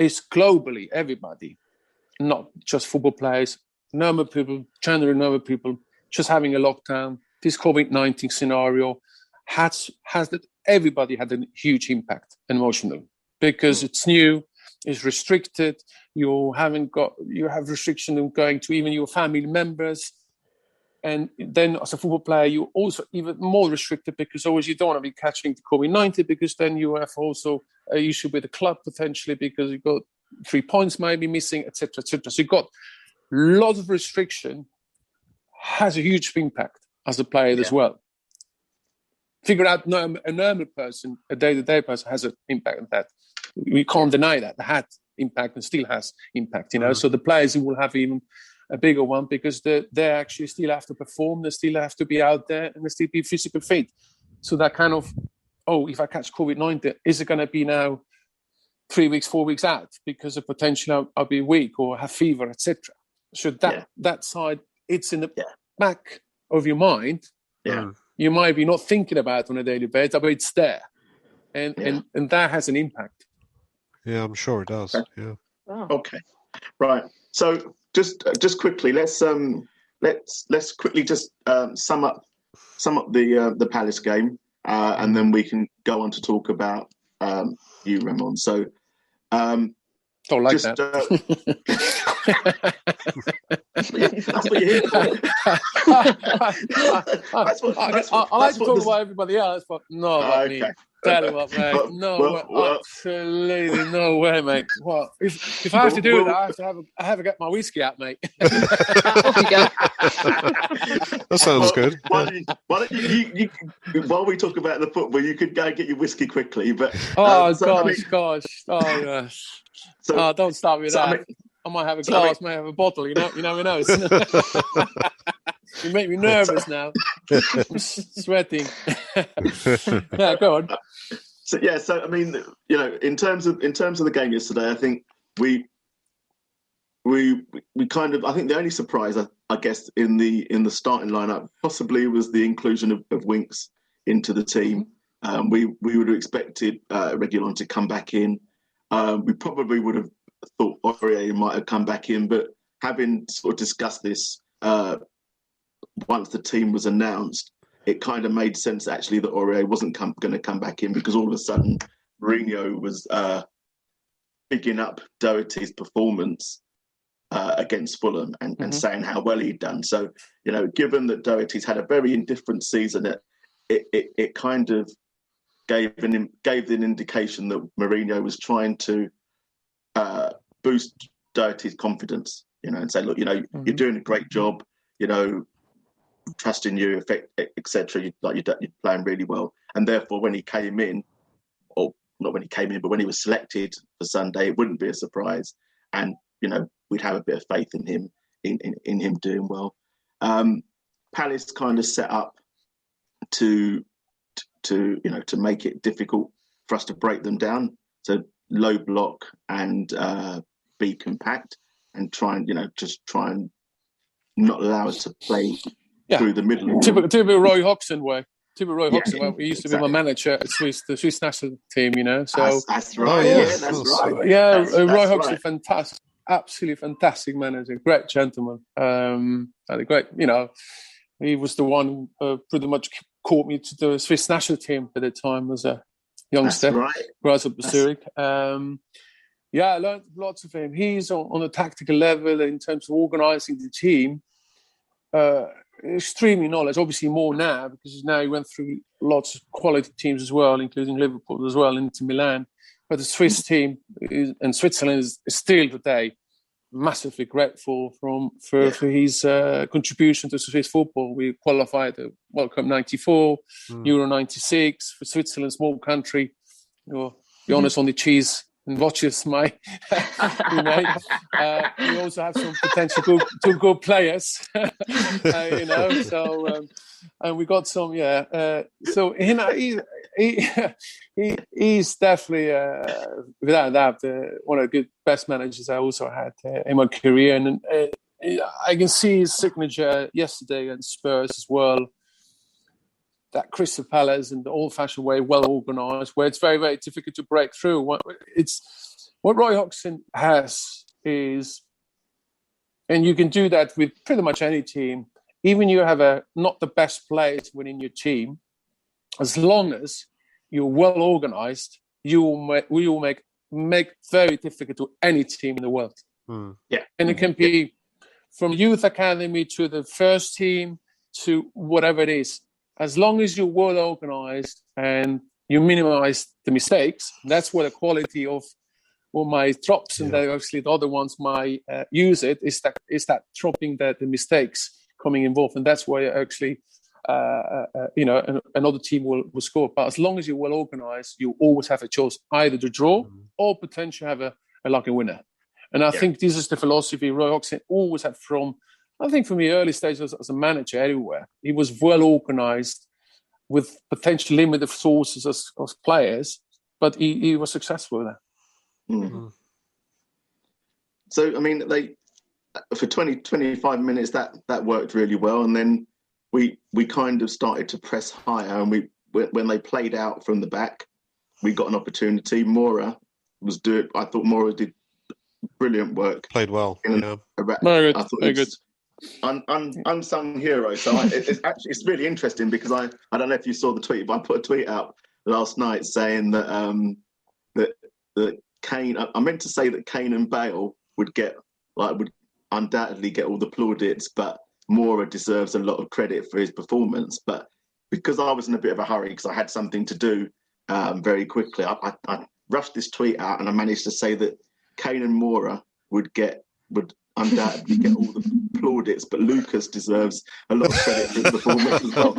is globally everybody, not just football players, normal people, generally normal people, just having a lockdown. This COVID-19 scenario has that everybody had a huge impact emotionally because it's new, it's restricted. You have restriction on going to even your family members. And then as a football player, you're also even more restricted because always you don't want to be catching the COVID-19 because then you have also an issue with the club potentially because you've got 3 points maybe missing, etc., etc. So you've got lots of restriction, has a huge impact as a player as well. Figure out a normal person, a day-to-day person has an impact on that. We can't deny that. It had impact and still has impact, So the players will have even a bigger one because they actually still have to perform, they still have to be out there and they still be physically fit. So that kind of, if I catch COVID-19, is it going to be now 3 weeks, 4 weeks out because of potential I'll be weak or have fever, etc. So that side, it's in the back of your mind. Yeah. You might be not thinking about it on a daily basis, but it's there. And that has an impact. Yeah, I'm sure it does. Okay. Yeah. Okay. Right. So just quickly, let's quickly just sum up the Palace game, and then we can go on to talk about you, Ramon. So don't like that. That's what you're here for. I like to talk about everybody else, but no, about me. Tell you what, mate. Absolutely no way, mate. What if I have to do that? I have to get my whiskey out, mate. That sounds good. Why don't you while we talk about the football, you could go and get your whiskey quickly. But gosh. Oh yes. So don't start with that. I might have a glass, might have a bottle. You never know. You make me nervous now. I'm sweating. Yeah, go on. So I mean, in terms of the game yesterday, I think we kind of, I think the only surprise I guess in the starting lineup possibly was the inclusion of Winks into the team. We would have expected Reguilon to come back in. We probably would have thought Aurier might have come back in, but having sort of discussed this once the team was announced, it kind of made sense actually that Aurier wasn't going to come back in because all of a sudden Mourinho was picking up Doherty's performance against Fulham and saying how well he'd done. So, given that Doherty's had a very indifferent season, it kind of gave an indication that Mourinho was trying to boost Doherty's confidence, and say, look, you're doing a great job, trusting you, etc. You're playing really well, and therefore when he came in, or not when he came in, but when he was selected for Sunday, it wouldn't be a surprise, and we'd have a bit of faith in him, in him doing well. Palace kind of set up to make it difficult for us to break them down. So low block and be compact and try and not allow us to play through the middle. Typical Roy Hodgson way. He used to be my manager at the Swiss national team, So that's right. Roy Hodgson, fantastic, absolutely fantastic manager, great gentleman. Had a great, he was the one who pretty much caught me to the Swiss national team at the time as a youngster. That's right. Right up to Zurich. I learned lots of him. He's on a tactical level in terms of organising the team. Extremely knowledge, obviously more now because now he went through lots of quality teams as well, including Liverpool as well, into Milan. But the Swiss team and Switzerland is still today massively grateful for his contribution to Swiss football. We qualified the World Cup '94, Euro '96 for Switzerland, small country. Be honest on the cheese and watches my we also have some potential good players, So and we got some, So he's definitely without doubt one of the best managers I also had in my career, and I can see his signature yesterday against Spurs as well. That Crystal Palace and the old-fashioned way, well organised, where it's very, very difficult to break through. what Roy Hodgson has is, and you can do that with pretty much any team, even you have not the best players within your team, as long as you're well organized, you will make very difficult to any team in the world. Yeah. And it can be from youth academy to the first team to whatever it is. As long as you're well organized and you minimize the mistakes, that's where the quality of all my drops and actually the other ones might use it is that dropping the mistakes coming involved. And that's why actually, another team will score. But as long as you're well organized, you always have a choice either to draw or potentially have a lucky winner. And I think this is the philosophy Roy Hodgson always had from the early stages as a manager everywhere. He was well organized with potentially limited sources as players, but he was successful with that. Mm-hmm. So, I mean, for 25 minutes, that worked really well. And then we kind of started to press higher. And when they played out from the back, we got an opportunity. I thought Mora did brilliant work. Played well. Very good. I thought Very good. Unsung hero. So it's really interesting because I don't know if you saw the tweet, but I put a tweet out last night saying that that Kane. I meant to say that Kane and Bale would undoubtedly get all the plaudits, but Mora deserves a lot of credit for his performance. But because I was in a bit of a hurry because I had something to do very quickly, I rushed this tweet out and I managed to say that Kane and Mora would undoubtedly get all the plaudits, but Lucas deserves a lot of credit for his performance as well.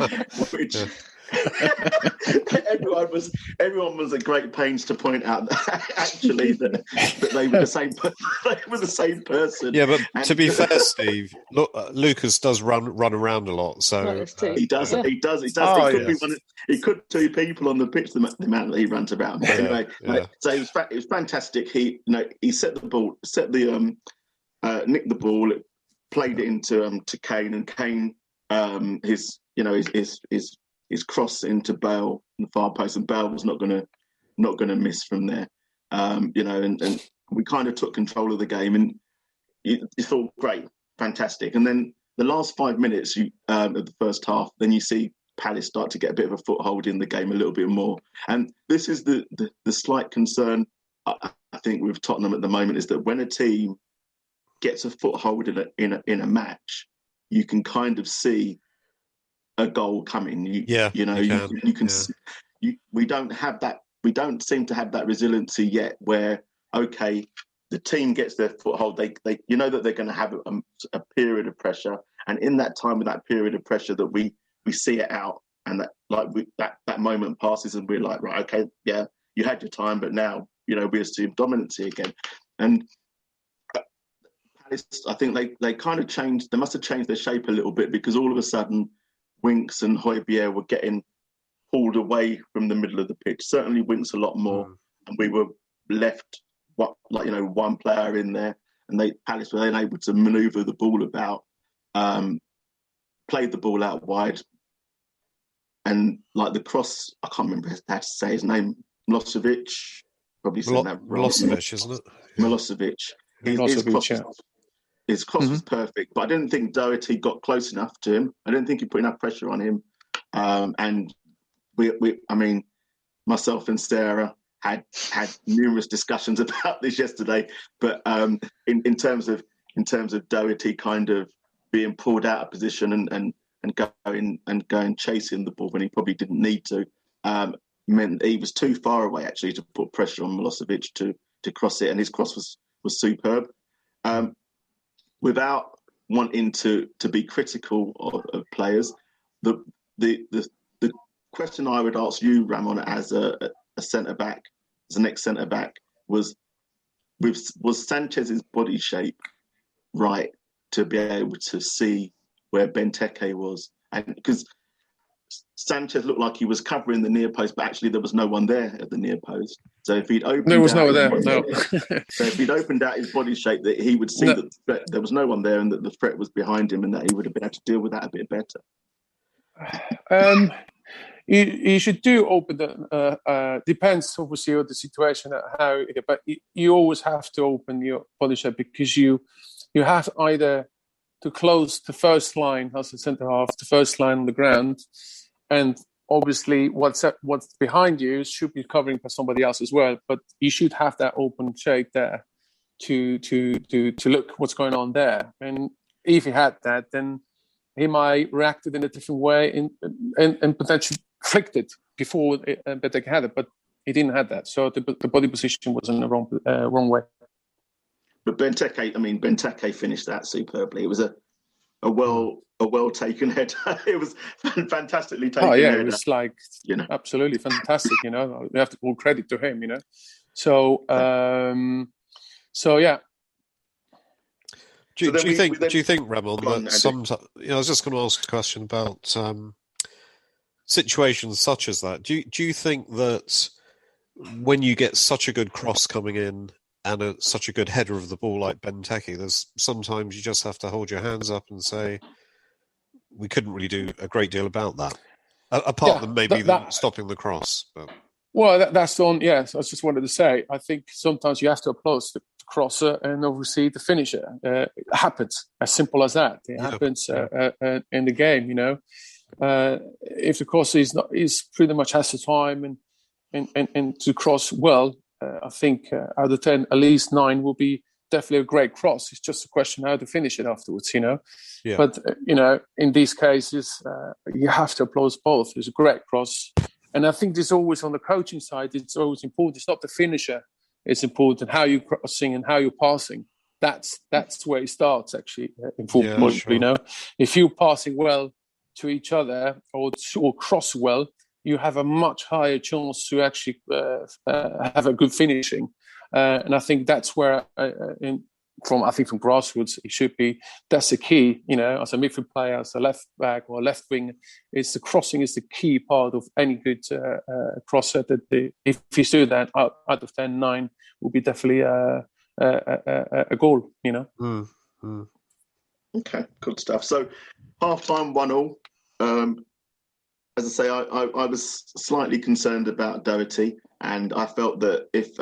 Which everyone was at great pains to point out that actually that they were the same. They were the same person. Yeah, but to be fair, Steve, look, Lucas does run around a lot, so he does. Oh, He could two people on the pitch the amount that he runs around. But anyway, so it was fantastic. He set the ball, nicked the ball, played it into to Kane, and Kane his cross into Bale in the far post, and Bale was not gonna miss from there. And we kind of took control of the game, and you thought, great, fantastic. And then the last 5 minutes of the first half, then you see Palace start to get a bit of a foothold in the game a little bit more. And this is the slight concern I think with Tottenham at the moment, is that when a team gets a foothold in a match, you can kind of see a goal coming. You can. We don't have that. We don't seem to have that resiliency yet. Where the team gets their foothold. They that they're going to have a period of pressure, and in that time, with that period of pressure, that we see it out, and that moment passes, and we're like, right, okay, yeah, you had your time, but now we assume dominancy again, and. I think they kind of changed. They must have changed their shape a little bit, because all of a sudden, Winks and Højbjerg were getting pulled away from the middle of the pitch. Certainly, Winks a lot more, and we were left one player in there, and Palace were then able to manoeuvre the ball about, played the ball out wide, and like the cross. I can't remember how to say his name. Milosevic, probably saying that wrong. Milosevic, isn't it? Milosevic. His cross was perfect, but I didn't think Doherty got close enough to him. I didn't think he put enough pressure on him. And myself and Sarah had numerous discussions about this yesterday. But in terms of Doherty kind of being pulled out of position and going chasing the ball when he probably didn't need to, meant he was too far away actually to put pressure on Milosevic to cross it, and his cross was superb. Without wanting to be critical of players, the question I would ask you, Ramon, as a centre back, as an ex centre back, was Sanchez's body shape right to be able to see where Benteke was? And because Sanchez looked like he was covering the near post, but actually there was no one there at the near post. So if he'd opened, there was no one there. No. So if he'd opened out his body shape, that he would see that there was no one there, and that the threat was behind him, and that he would have been able to deal with that a bit better. you should do open the. Depends obviously on the situation, but you always have to open your body shape, because you have either to close the first line as a centre half, the first line on the ground, and obviously what's behind you should be covering for somebody else as well. But you should have that open shape there to look what's going on there. And if he had that, then he might reacted in a different way and potentially flicked it before Benteke had it, but he didn't have that. So the body position was in the wrong way. But Benteke finished that superbly. It was a well taken header. It was fantastically taken. Oh yeah, header. it was absolutely fantastic. We have to all credit to him. So yeah. Do you think, Ramon, that sometimes, I was just going to ask a question about situations such as that. Do you think that when you get such a good cross coming in and such a good header of the ball like Benteke, there's sometimes you just have to hold your hands up and say, we couldn't really do a great deal about that, apart from maybe stopping the cross. But. Well, that's on. Yes, I just wanted to say, I think sometimes you have to applaud the crosser and obviously the finisher. It happens, as simple as that. It happens in the game. If the crosser is pretty much has the time and to cross well, I think out of 10, at least 9 will be definitely a great cross. It's just a question how to finish it afterwards. Yeah. But in these cases, you have to applaud both. It's a great cross. And I think this always on the coaching side, it's always important. It's not the finisher. It's important how you're crossing and how you're passing. That's where it starts, actually, in football. Yeah, sure. If you're passing well to each other or cross well, you have a much higher chance to actually have a good finishing. And I think that's where, from grassroots, it should be. That's the key, as a midfield player, as a left back or left wing, the crossing is the key part of any good crosser. If you do that, out of 10, 9 will be definitely a goal. Okay, good stuff. So half time 1-1. As I say, I was slightly concerned about Doherty, and I felt that if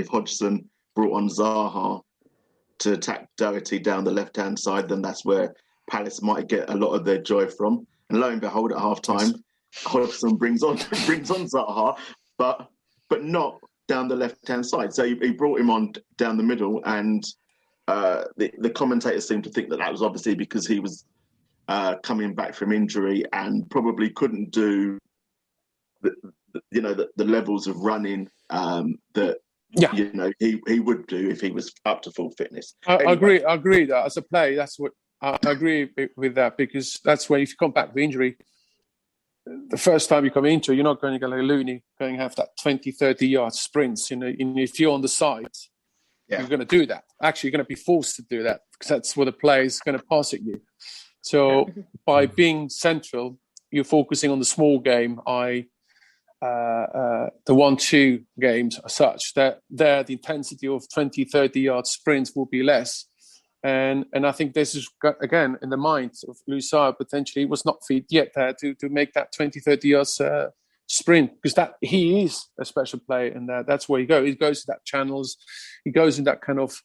Hodgson brought on Zaha to attack Doherty down the left-hand side, then that's where Palace might get a lot of their joy from. And lo and behold, at half-time, Hodgson brings on Zaha, but not down the left-hand side. So he brought him on down the middle, and the commentators seemed to think that was obviously because he was coming back from injury and probably couldn't do the levels of running that. Yeah, he would do if he was up to full fitness. I agree that as a player, that's what I agree with that, because that's where if you come back with injury, the first time you come into, you're not going to go like Looney, going to have that 20, 30 yard sprints. If you're on the side, you're going to do that. Actually, you're going to be forced to do that because that's what the player is going to pass at you. So by being central, you're focusing on the small game, the 1-2 games as such, that there the intensity of 20, 30 yard sprints will be less. And I think this is, again, in the mind of Luisao, potentially was not fit yet there to make that 20, 30 yards sprint, because that he is a special player in that. That's where he goes. He goes to that channels. He goes in that kind of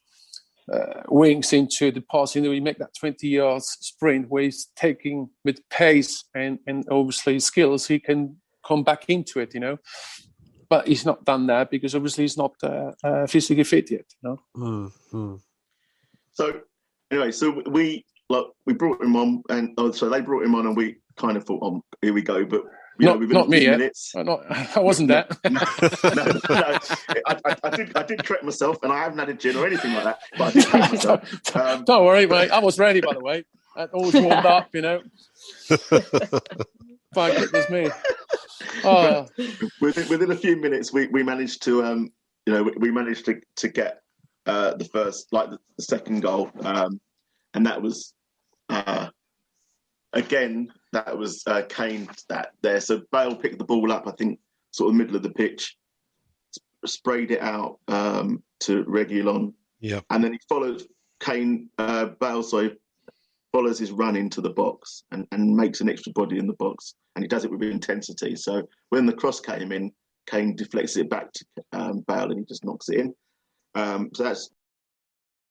wings into the passing. He make that 20 yards sprint where he's taking with pace and obviously skills. He can come back into it, but he's not done that because obviously he's not physically fit yet. So anyway, we brought him on, and so they brought him on, and we kind of thought, here we go. But within not a few me. Minutes, I wasn't that. No. I did correct myself, and I haven't had a gin or anything like that. But I did correct myself. Don't worry, mate. I was ready, by the way. I'd always warmed up, Thank goodness me. Oh. Within a few minutes, we managed to to get the first, the second goal, and that was again Kane there. So Bale picked the ball up, I think, sort of middle of the pitch, sprayed it out to Reguilon, yeah, and then he followed Bale follows his run into the box and makes an extra body in the box, and he does it with intensity. So when the cross came in, Kane deflects it back to Bale and he just knocks it in. So